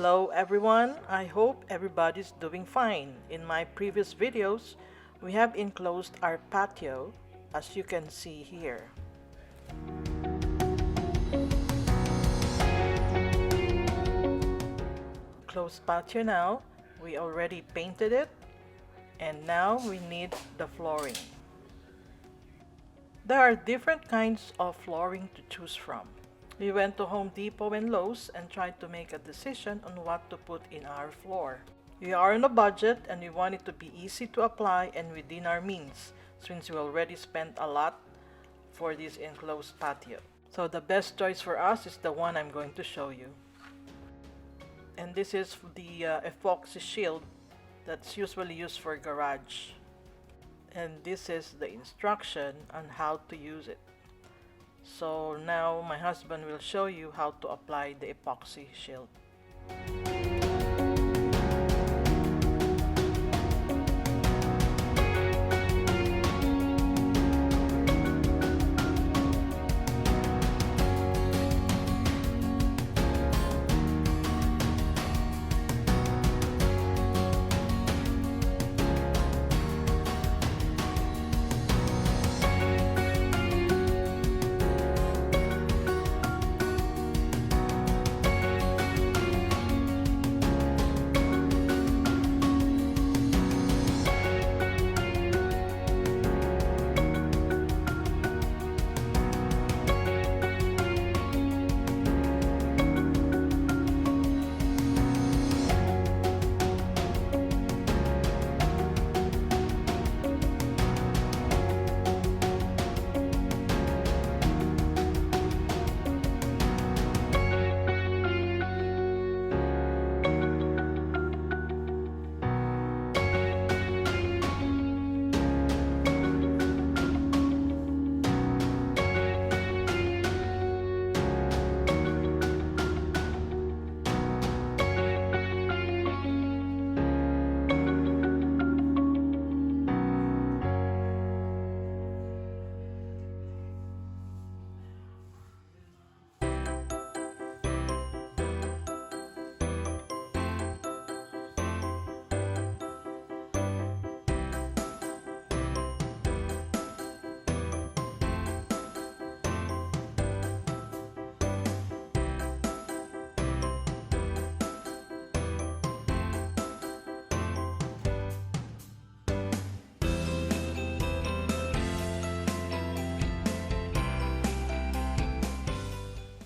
Hello everyone, I hope everybody's doing fine. In my previous videos, we have enclosed our patio, as you can see here. Closed patio now, we already painted it, and now we need the flooring. There are different kinds of flooring to choose from. We went to Home Depot and Lowe's and tried to make a decision on what to put in our floor. We are on a budget and we want it to be easy to apply and within our means, since we already spent a lot for this enclosed patio. So the best choice for us is the one I'm going to show you. And this is the epoxy shield that's usually used for garage. And this is the instruction on how to use it. So now my husband will show you how to apply the epoxy shield.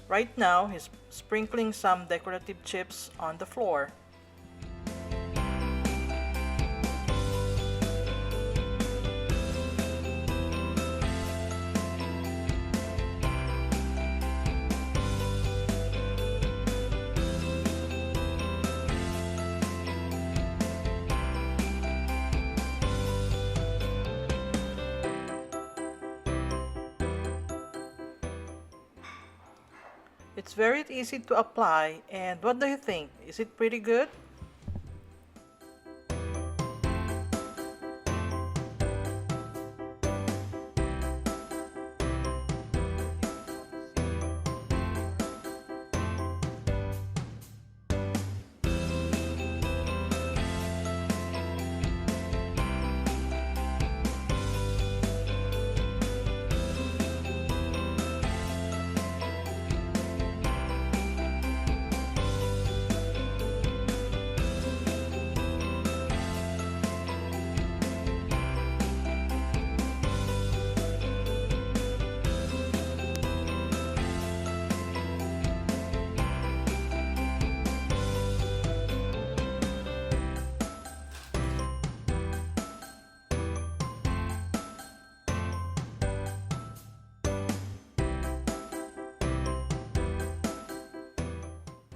Right now, he's sprinkling some decorative chips on the floor. It's very easy to apply, and what do you think? Is it pretty good?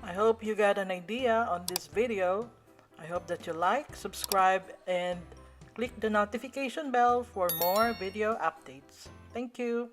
I hope you got an idea on this video. I hope that you like, subscribe, and click the notification bell for more video updates. Thank you.